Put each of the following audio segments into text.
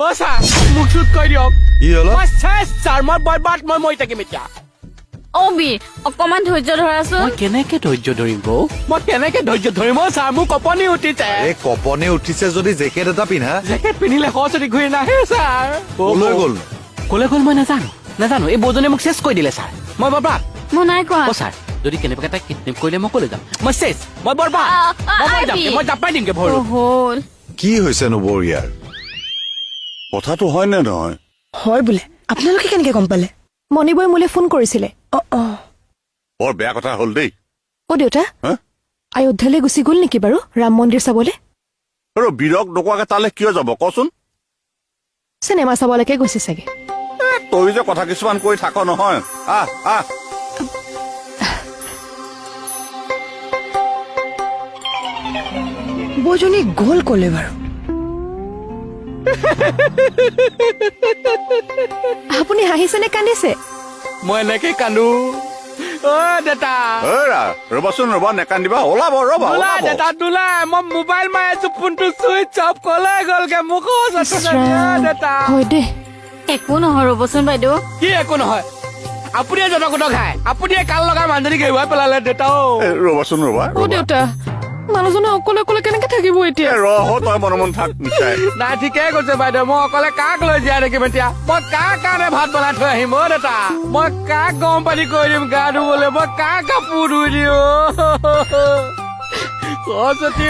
ও sir মোক চুট কৰি দিয়ক কি হলো মই চেছ ছাৰ মই বৰবাদ মই মৰি থাকিম এতিয়া অবি অকমান ধৈৰ্য ধৰাচোন মই কেনেকে ধৈৰ্য ধৰিম বৌ মই কেনেকে ধৈৰ্য ধৰিম অ ছাৰ মোৰ কপনি উঠিছে এই কপনি উঠিছে যদি জেকেট এটা পিন্ধা জেকেট পিন্ধিলে সৰস্বতী ঘূৰি নাহে ছাৰ কলৈ গ'ল কলৈ গ'ল মই নাজানো এই বৌজনীয়ে মোক চেছ কৰি দিলে ছাৰ মই বৰবাদ মই নাই কোৱা অ ছাৰ যদি কেনেবাকে তাই কিডনেপ কৰিলে মই কলৈ যাম মই চেছ মই বৰবাদ মই মৰি যাম মই জাপাই দিমগে ভৰু হ'ল কি হৈছেনো বৰিয়াৰ কথাটো হয় নে নহয় হয় বোলে আপোনালোকে কেনেকে গম পালে মণিবই মোলে ফোন কৰিছিলে বৰ বেয়া কথা হ'ল দেই অ দেউতা হা? অযোধ্যালৈ গুচি গ'ল নেকি বাৰু ৰাম মন্দিৰ চাবলে আৰু বীৰক নোকোৱাকে তালে কিয় যাব কচোন চিনেমা চাবলৈকে গৈছে চাগে তই যে কথা কিছুমান কৈ থাক নহয় আহ আহ বৌজনী গ'ল ক'লে বাৰু আপুনি হাঁহিছে নে কান্দিছে মই এনেকে কান্দো অ দেতা ৰবাচোন ৰবা নেকান্দিবা ওলাব ৰবা নোলা ওলাব দেতা নোলা মই মোবাইল মাৰি আছো ফোনটো চুইচ অফ কলৈ গ'লগে মোক দেতা হয় দে একো নহয় ৰ'বচোন বাইদেউ কি একো নহয় আপুনিয়ে জনগত খায় আপুনিয়ে কাল লগাই মানুহজনীক হেৰুৱাই পেলালে দেতা ৰবাচোন ৰবা অ দেউতা মানুহজনে অকলে অকলে কেনেকে থাকিব এতিয়া ৰহ তই মনে থাক নিশ্চয় নাই ঠিকেই কৈছে বাইদেউ মই অকলে কাক লৈ জীয়াই থাকিম এতিয়া মই কাৰ কাৰণে ভাত বনাই থৈ আহিম অ দেতা মই কাক গৰম পানী কৰি দিম গা ধুবলৈ মই কাক কাপোৰ ধুই দিওঁ সৰস্বতী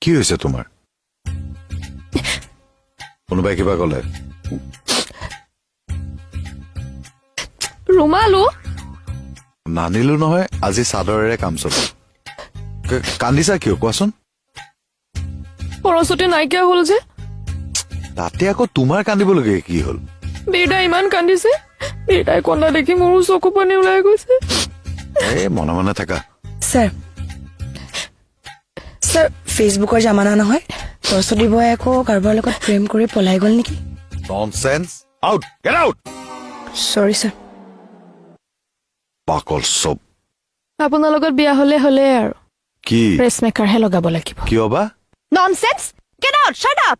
কি হৈছে তোমাৰ কোনোবাই কিবা ক'লে ৰুমালো নানিলো নহয় আজি চাদৰেৰে কাম চলে কান্দিছা কিয় কোৱাচোন সৰস্বতী নাইকিয়া হ'ল যে তাতে আকৌ তোমাৰ কান্দিবলগীয়া কি হ'ল বীৰদাই ইমান কান্দিছে বীৰদাই কন্দা দেখি মোৰো চকু পানী ওলাই গৈছে এই মনে মনে থাকা ছাৰ ছাৰ ফেচবুকৰ জামানা নহয় সৰস্বতী বৌয়ে আকৌ কাৰোবাৰ লগত প্ৰেম কৰি পলাই গ'ল নেকি ননসেন্স আউট গেট আউট চৰি ছাৰ পাকল চব আপোনাৰ লগত বিয়া হলে আৰু কি পেচমেকাৰহে লগাব লাগিব কিয় বা nonsense get out shut up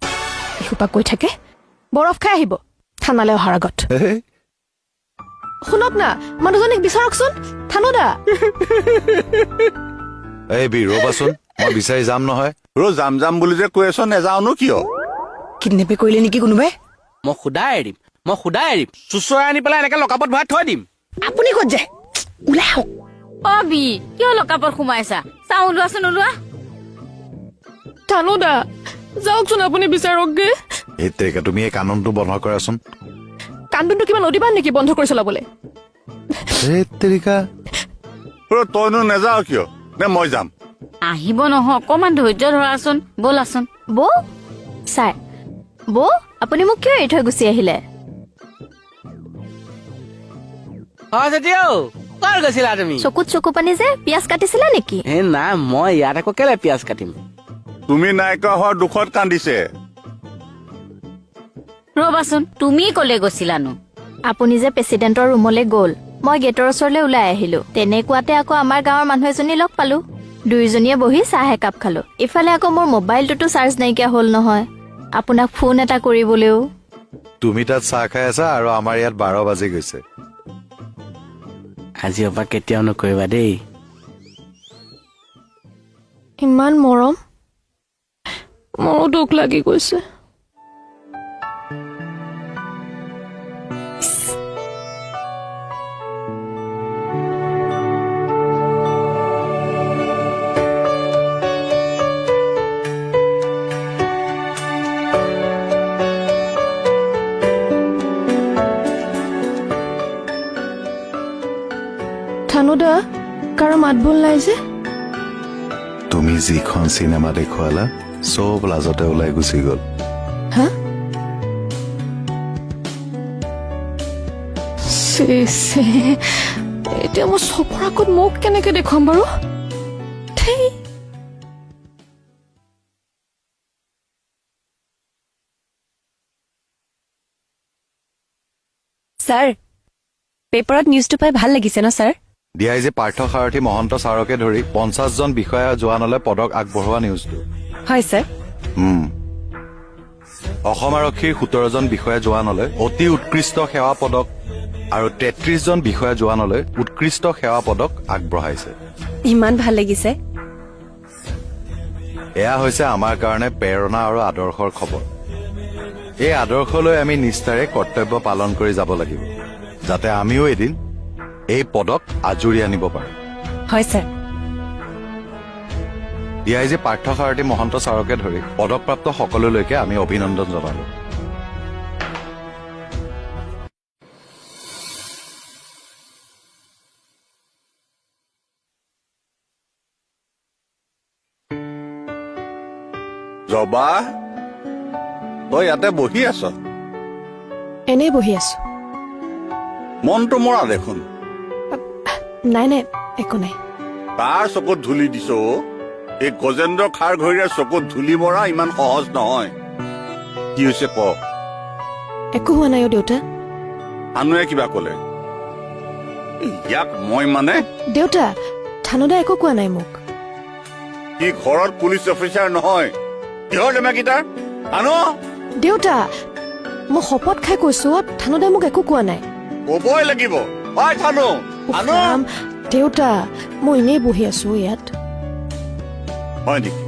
এসোপা কৈ থাকে বৰফ খাই আহিব থানালৈ অহাৰ আগত শুনক না মানুহজনীক বিচাৰকচোন থানোদা এই বীৰ ৰবাচোন মই বিচাৰি যাম নহয় যাম বুলি যে কৈ আছ নেযাওনো কিয় কিডনেপে কৰিলে নেকি কোনোবাই মই সুদাই এৰিম চুচৰাই আনি পেলাই এনেকে লকাপত ভৰাই থৈ দিম আপুনি ক'ত যায় ওলাই আহক অবি কিয় লকাপত সোমাইছা চাওঁ ওলোৱাচোন ওলোৱা থানোদা যাওকচোন আপুনি বিচাৰকগে এই তেৰিকা তুমি এই কাননটো বন্ধ কৰাচোন কান্দোনটো কিবা নদী বান্ধ নেকি বন্ধ কৰি চলাবলে এই তেৰিকা তইনো নেযাও কিয় নে মই যাম আহিব নহয় অকমান ধৈৰ্য ধৰাচোন ব'লাচোন বৌ ছাৰ বৌ আপুনি মোক কিয় এৰি থৈ গুচি আহিলে সৰস্বতী কৰ গৈছিলা তুমি চকুত চকু পানী যে পিয়াজ কাটিছিলে নেকি এই নাই মই ইয়াত আকৌ কেলে পিয়াজ কাটিম তুমি নাইকা হোৱাৰ দুখত কান্দিছে ৰ'বাচোন তুমি কলে গৈছিলানো আপুনি যে প্ৰেচিডেণ্টৰ ৰুমলৈ গ'ল মই গেটৰ ওচৰলৈ ওলাই আহিলো তেনেকুৱাতে আকৌ আমাৰ গাঁৱৰ মানুহ এজনী লগ পালো দুয়োজনীয়ে বহি চাহ একাপ খালো ইফালে আকৌ মোৰ মোবাইলটোতো চাৰ্জ নাইকিয়া হ'ল নহয় আপোনাক ফোন এটা কৰিবলৈও তুমি তাত চাহ খাই আছা আৰু আমাৰ ইয়াত 12 বাজি গৈছে আজিৰ পৰা কেতিয়াও নকৰিবা দেই ইমান মৰম মোৰো দুখ লাগি গৈছে থানোদা কাৰো মাত বোল নাই যে তুমি যিখন চিনেমা দেখুৱালা চব লাজতে ওলাই গুচি গ'ল হা এতিয়া মই চবৰ আগত মোক কেনেকে দেখুৱাম বাৰু ছাৰ পেপাৰত নিউজটো পাই ভাল লাগিছে ন ছাৰ? ডিআইজি পাৰ্থ সাৰথী মহন্ত ছাৰকে ধৰি 50জন বিষয়া জোৱানলৈ পদক আগবঢ়োৱা নিউজটো। হয় ছাৰ। অসম আৰক্ষীৰ 17জন বিষয়া জোৱানলৈ অতি উৎকৃষ্ট সেৱা পদক আৰু 33জন বিষয়া জোৱানলৈ উৎকৃষ্ট সেৱা পদক আগবঢ়াইছে। ইমান ভাল লাগিছে। এয়া হৈছে আমাৰ কাৰণে প্ৰেৰণা আৰু আদৰ্শৰ খবৰ। এই আদৰ্শলৈ আমি নিষ্ঠাৰে কৰ্তব্য পালন কৰি যাব লাগিব, যাতে আমিও এদিন এই পদক আজুৰি আনিব পাৰোঁ। হয় ছাৰ। ডিআইজি পাৰ্থ সাৰথী মহন্ত ছাৰকে ধৰি পদকপ্ৰাপ্ত সকলোলৈকে আমি অভিনন্দন জনালো। জবা, তই ইয়াতে বহি আছ? এনেই বহি আছো। মনটো মৰা দেখোন। নাই নাই, একো নাই। তাৰ চকুত ধূলি দিছ অ'? এই গজেন্দ্ৰ খাৰঘৰীয়াৰ চকুত ধূলি মৰা ইমান সহজ নহয়। কি হৈছে ক? একো হোৱা নাই অ' দেউতা। আনুৱে কিবা কলে? ইয়াক মই মানে দেউতা, থানুদা একো কোৱা নাই মোক। সি ঘৰত পুলিচ অফিচাৰ নহয়। কিহৰ ডেমাকিটাৰ আনো? দেউতা, মই শপত খাই কৈছো থানুদাই মোক একো কোৱা নাই। কবই লাগিব। হয় থানো আনো। ৰাম, দেউতা মই এনেই বহি আছো ইয়াত। হয় নেকি?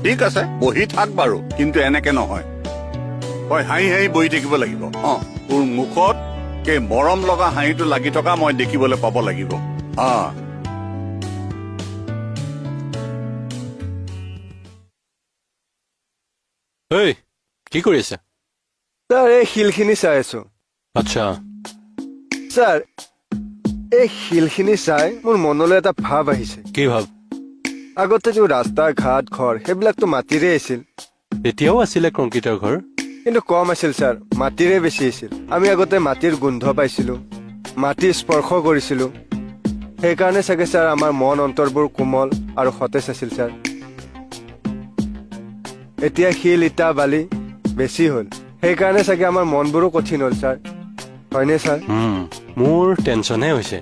ঠিক আছে, বহি থাক বাৰু, কিন্তু এনেকে নহয়। তই হাঁহি হাঁহি বহি থাকিব লাগিব। তোৰ মুখত সেই মৰম লগা হাঁহিটো লাগি থকা মই দেখিবলৈ পাব লাগিব। ঐ, কি কৰি আছে? ছাৰ, এই শিলখিনি চাই আছো। আচ্ছা, ছাৰ, এই শিলখিনি চাই মোৰ মনলৈ এটা ভাৱ আহিছে। কি ভাব? আগতেতো ৰাস্তা ঘাট ঘৰ সেইবিলাকতো মাটিৰে আছিল, এতিয়াও আছিলে কংক্ৰিটৰ ঘৰ। কিন্তু কম আছিল ছাৰ, মাটিৰে বেছি আছিল। আমি আগতে মাটিৰ গোন্ধ পাইছিলো, মাটি স্পৰ্শ কৰিছিলো। সেইকাৰণে চাগে ছাৰ আমাৰ মন অন্তৰবোৰ কোমল আৰু সতেজ আছিল ছাৰ। এতিয়া শিল ইটা বালি বেছি হ'ল, সেইকাৰণে চাগে আমাৰ মনবোৰো কঠিন হ'ল ছাৰ। হয়নে ছাৰ? মোৰ টেনচনহে হৈছে।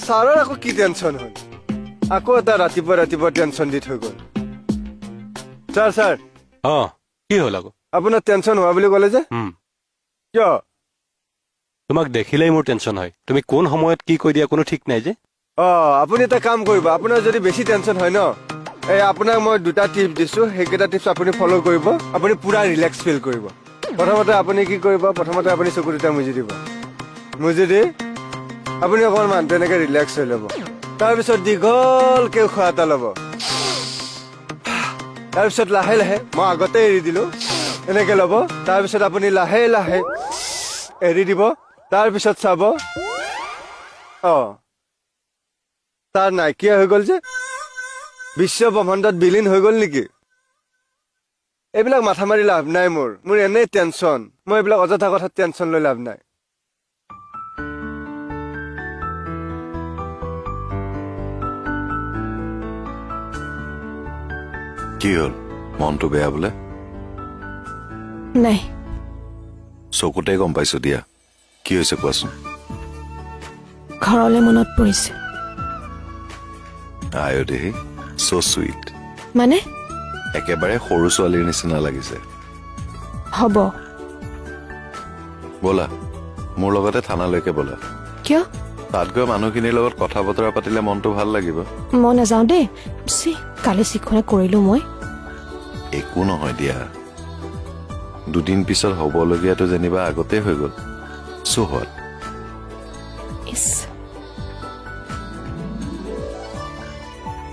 ছাৰৰ আকৌ কি টেনচন হ'ল? আকৌ এটা ৰাতিপুৱা ৰাতিপুৱা টেনচন দি থৈ গ'ল। ছাৰ ছাৰ, কি হ'ল আকৌ? আপোনাৰ টেনচন হোৱা বুলি ক'লে যে, কিয়? তোমাক দেখিলেই মোৰ টেনচন হয়। তুমি কোন সময়ত কি কৈ দিয়া কোনো ঠিক নাই যে। আপুনি এটা কাম কৰিব, আপোনাৰ যদি বেছি টেনচন হয় ন, আপোনাক মই 2টা টিপছ দিছো, সেইকেইটা টিপছ আপুনি ফ'ল' কৰিব, আপুনি পুৰা ৰিলেক্স ফিল কৰিব। প্ৰথমতে আপুনি কি কৰিব, প্ৰথমতে আপুনি চকু দুটা মুজি দিব। মুজি দি আপুনি অকণমান তেনেকে ৰিলেক্স হৈ ল'ব। তাৰপিছত দীঘলকে উশাহ এটা ল'ব। তাৰপিছত লাহে লাহে, মই আগতে এৰি দিলো, এনেকে ল'ব। তাৰপিছত আপুনি লাহে লাহে এৰি দিব। তাৰপিছত চাব, তাৰ নাইকিয়া হৈ গ'ল যে, বিশ্ব ব্ৰহ্মাণ্ডত বিলীন হৈ গ'ল নেকি? এইবিলাক মাথা মাৰি লাভ নাই। মোৰ এনেই টেনচন। মই এইবিলাক অযথা কথাত টেনচন লৈ লাভ নাই। কি হ'ল? মনটো বেয়া বোলে? নাই, চকুতে গম পাইছো দিয়া। কি হৈছে কোৱাচোন? ঘৰলৈ মনত পৰিছে। আয়ো দেহি, চ' চুইট। মানে? একেবাৰে সৰু ছোৱালীৰ নিচিনা লাগিছে। হ'ব। ব'লা, মোৰ লগতে থানালৈকে ব'লা। কিয়? তাত গৈ মানুহখিনিৰ লগত কথা বতৰা পাতিলে মনটো ভাল লাগিব। মই নাযাওঁ দেই। কালি চিখনে কৰিলো মই। একো নহয় দিয়া, 2 দিন পিছত হ'বলগীয়াটো যেনিবা আগতে হৈ গ'ল। চোহত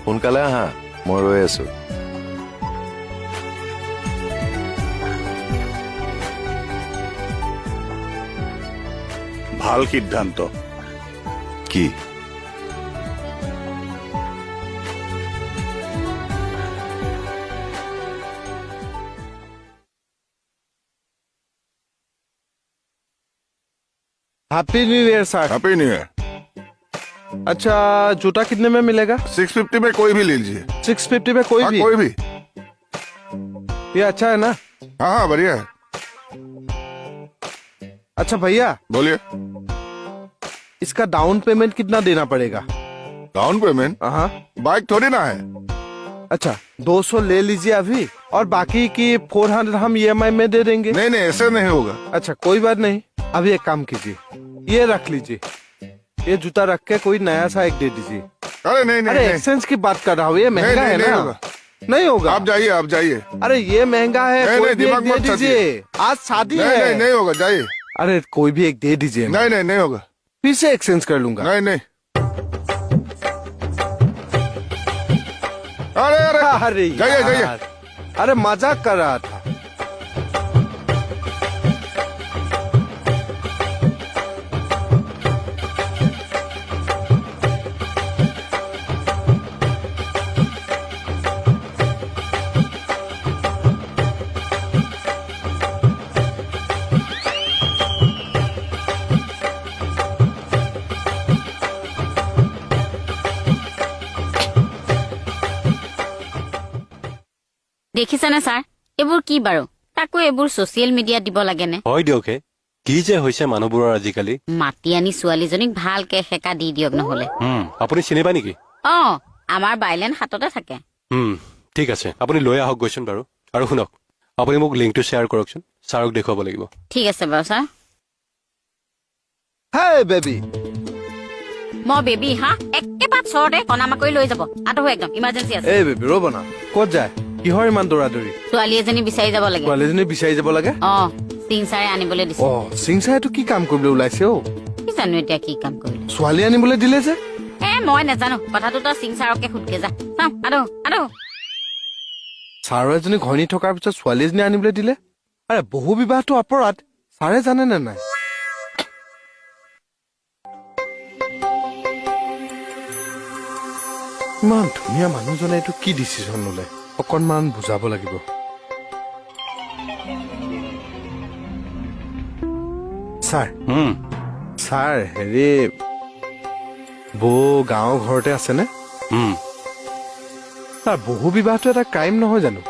সোনকালে আহা, মই ৰৈ আছো। ভাল সিদ্ধান্ত। কি? Happy new year sir. Happy new year. अच्छा, जूता कितने में मिलेगा? 650 में कोई भी ले लीजिए। 650 में कोई भी? कोई भी। ये अच्छा है ना? हाँ बढ़िया है। अच्छा भैया बोलिए इसका डाउन पेमेंट कितना देना पड़ेगा? डाउन पेमेंट हाँ बाइक थोड़ी ना है अच्छा 200 ले लीजिए अभी और बाकी की 400 हम EMI में दे देंगे। नहीं नहीं ऐसे नहीं होगा। अच्छा कोई बात नहीं, अभी एक काम कीजिए, ये रख लीजिए, ये जूता रख के कोई नया सा एक दे दीजिए। अरे नहीं नहीं अरे नहीं, एक्सचेंज की बात कर रहा हूँ, ये महंगा नहीं, है नहीं ना। होगा। नहीं होगा। आप जाइए आप जाइए। अरे ये महंगा है, नहीं, कोई नहीं, भी एक दिमाग दे मत दीजिए, आज शादी नहीं है। नहीं नहीं होगा, जाइए। अरे कोई भी एक दे दीजिए, नहीं नहीं नहीं होगा। फिर से एक्सचेंज कर लूंगा। नहीं नहीं अरे अरे अरे जाइए जाइए। यार, अरे मजाक कर रहा था। দেখিছেনে ছাৰ এইবোৰ কি বাৰু তাকো এইবোৰ ছচিয়েল মিডিয়াত দিব লাগেনে হয় দিয়কহে কি যে হৈছে মানুহবোৰৰ আজিকালি মাতি আনি ছোৱালীজনীক ভালকে সেকা দি দিয়ক নহলে আপুনি চিনি পায় নেকি অ আমাৰ বাইলেন হাততে থাকে ঠিক আছে আপুনি লৈ আহক গৈছোন বাৰু আৰু শুনক আপুনি মোক লিংকটো শ্বেয়াৰ কৰকচোন ছাৰক দেখুৱাব লাগিব ঠিক আছে বাৰু ছাৰ হাই বেবি মই বেবী হা একেবাৰে চৰতে কণামা কৰি লৈ যাব আঁতহো একদম ইমাৰ্জেঞ্চি আছে এই বেবি ৰ'ব না, ক'ত যায়? কিহৰ ইমান দৌৰা-দৌৰি? ছোৱালী এজনী বিচাৰি যাব লাগে ছোৱালীজনী বিচাৰি যাব লাগে? অ সিং ছাৰে আনিবলৈ দিছে অ সিং চাহেটো কি কাম কৰিবলৈ ওলাইছে অ? কি জানো এতিয়া কি কাম কৰিলে ছোৱালী আনিবলৈ দিলে যে? মই নাজানো কথাটো তই সিং ছাৰকে সুধকে যা চাওঁ আঁতহো ছাৰ এজনী ঘৈণী থকাৰ পিছত ছোৱালী এজনী আনিবলৈ দিলে? আৰে বহু বিবাহটো অপৰাধ, ছাৰে জানে নে নাই? ইমান ধুনীয়া মানুহজনে এইটো কি ডিচিছন ললে, অকণমান বুজাব লাগিব। ছাৰ ছাৰ হেৰি বৌ গাঁৱৰ ঘৰতে আছেনে? ছাৰ বহু বিবাহটো এটা ক্ৰাইম নহয় জানো?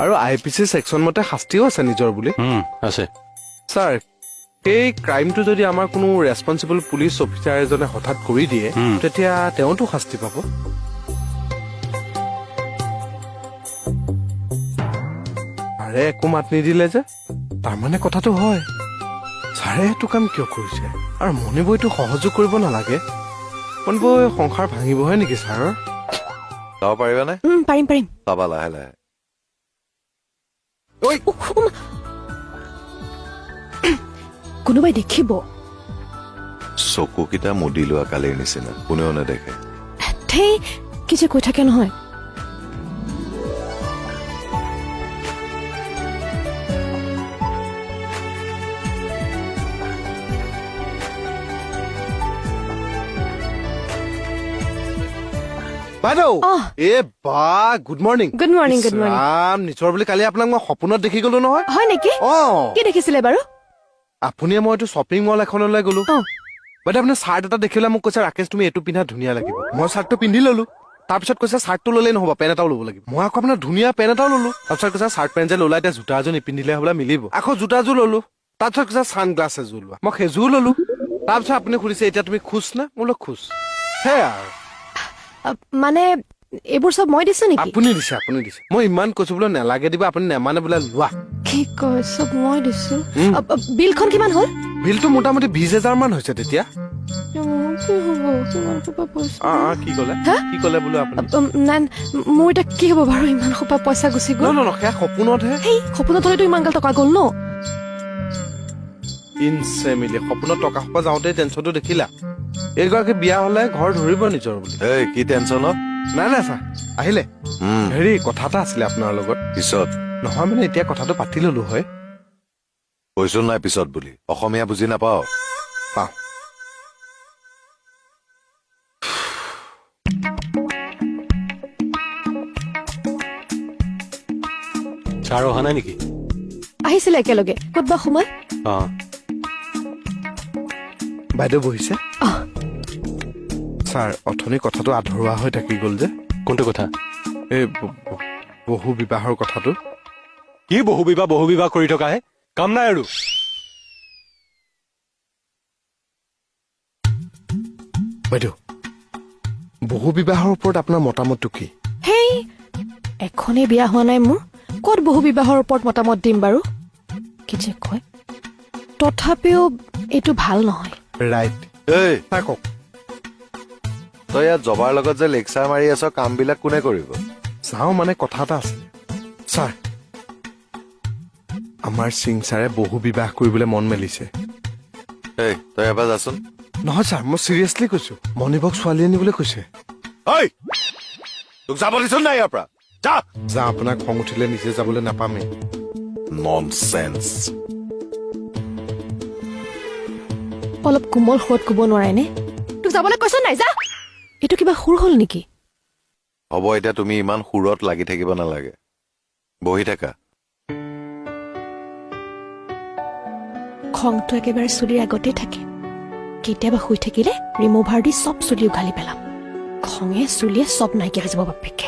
আৰু IPC ছেকশ্যন মতে শাস্তিও আছে নিজৰ বুলি। আছে ছাৰ সেই ক্ৰাইমটো যদি আমাৰ কোনো ৰেছপনচিবল পুলিচ অফিচাৰ এজনে হঠাৎ কৰি দিয়ে তেতিয়া তেওঁতো শাস্তি পাব। ছাৰে একো মাত নিদিলে যে, তাৰমানে কথাটো হয় ছাৰে এইটো কাম কিয় কৰিছে? আৰু মণিবৈটো সহযোগ কৰিব নালাগে, মণিবৈ সংসাৰ ভাঙিবহে নেকি ছাৰৰ? যাব পাৰিবানে? পাৰিম পাৰিম চাবা লাহে লাহে। কোনোবাই দেখিব। চকুকেইটা মুদি লোৱা কালিৰ নিচিনা, কোনেও নেদেখে। থেই কি যে কৈ থাকে নহয়। বাইদেউ এ বা good morning. Good morning good morning. Ram নিশ্চয় বুলি কালি আপোনাক মই সপোনত দেখি গলো নহয়। হয় নেকি? অ কি দেখিছিলে বাৰু? আপুনিয়ে মইতো শ্বপিং মল এখনলৈ গলো। বাইদেউ আপুনি চাৰ্ট এটা দেখিলে মোক কৈছে ৰাকেশ তুমি এইটো পিন্ধা ধুনীয়া লাগিব। মই চাৰ্টটো পিন্ধি ললো, তাৰপিছত কৈছে চাৰ্টটো ললেই নহব পেন এটাও ল'ব লাগিব। মই আকৌ আপোনাৰ ধুনীয়া পেন এটাও ললো, তাৰপিছত কৈছে চাৰ্ট পেন যে ললা এতিয়া জোতা এযোৰ নিপিন্ধিলে হবলৈ মিলিব। আকৌ জোতাযোৰ ললো, তাৰপিছত কৈছে ছানগ্লাছ এযোৰ লোৱা, মই সেইযোৰ ললো। তাৰপিছত আপুনি সুধিছে এতিয়া তুমি খুচ নে? মই বোলো খুচ। সেয়া আৰু মানে এইবোৰ চব মই দিছো নেকি? আপুনি দিছে আপুনি দিছে। মই ইমান কৈছো বোলে নেলাগে দিবা, আপুনি নেমানে বোলে লোৱা। কি কয় চব মই দিছো। বিলখন কিমান হ'ল? বিলটো মোটামুটি 20,000 মান হৈছে তেতিয়া। কি হ'ব ইমান সোপা পইচা? কি ক'লে কি ক'লে বোলো আপুনি? নাই মোৰ এতিয়া কি হ'ব বাৰু ইমান সোপা পইচা গুচি গ'ল? ন সেয়া সপোনতহে। সেই সপোনত হলেতো ইমান গাল টকা গ'ল ন। ইনচে মিলি সপোনত টকা সোপা যাওঁতে টেনচনটো দেখিলা। এইগৰাকী বিয়া হলে ঘৰ ধৰিব নিজৰ বুলি। এই কি টেনচন? নাই নাই ছাৰ আহিলে। হেৰি কথা এটা আছিলে আপোনাৰ লগত। পিছত নহয় মানে এতিয়া কথাটো পাতি ললো হয়। কৈছো নাই পিছত বুলি, অসমীয়া বুজি নাপাও? পাওঁ। ছাৰ অহা নাই নেকি? আহিছিলে একেলগে, ক'ত বা সোমাই? বাইদেউ বহিছে। ছাৰ অথনি কথাটো আধৰুৱা হৈ থাকি গ'ল যে। কোনটো কথা? এই বহু বিবাহৰ কথাটো। কি বহু বিবাহ কৰি থকা হে? কাম নাই আৰু বাইদেউ বহু বিবাহৰ ওপৰত আপোনাৰ মতামতটো কি হেই এখনেই বিয়া হোৱা নাই মোৰ ক'ত বহু বিবাহৰ ওপৰত মতামত দিম বাৰু কি যে কয় তথাপিও এইটো ভাল নহয় ৰাইট এই তাই কওক তই ইয়াত জবাৰ লগত যে লেকচাৰ মাৰি আছ কামবিলাক কোনে কৰিব চাওঁ মানে কথা এটা আছে ছাৰ আমাৰ সিং ছাৰে বহু বিবাহ কৰিবলৈ মন মেলিছে এই তই এবাৰ যাচোন নহয় ছাৰ মই চিৰিয়াছলি কৈছো মণিবক ছোৱালী আনিবলৈ কৈছে ঐ তোক যাব দিছোন নাই ইয়াৰ পৰা যা যা আপোনাক খং উঠিলে নিজে যাবলৈ নাপামেই ননচেন্স অলপ কোমল সুৰত ক'ব নোৱাৰেনে তোক যাবলৈ কৈছ নাই যা এইটো কিবা সুৰ হ'ল নেকি হ'ব এতিয়া তুমি ইমান সুৰত লাগি থাকিব নালাগে বহি থাকা খংটো একেবাৰে চুলিৰ আগতে থাকে কেতিয়াবা শুই থাকিলে ৰিমুভাৰ দি চব চুলি উঘালি পেলাম খঙে চুলিয়ে চব নাইকিয়া হৈ যাব বাপেকে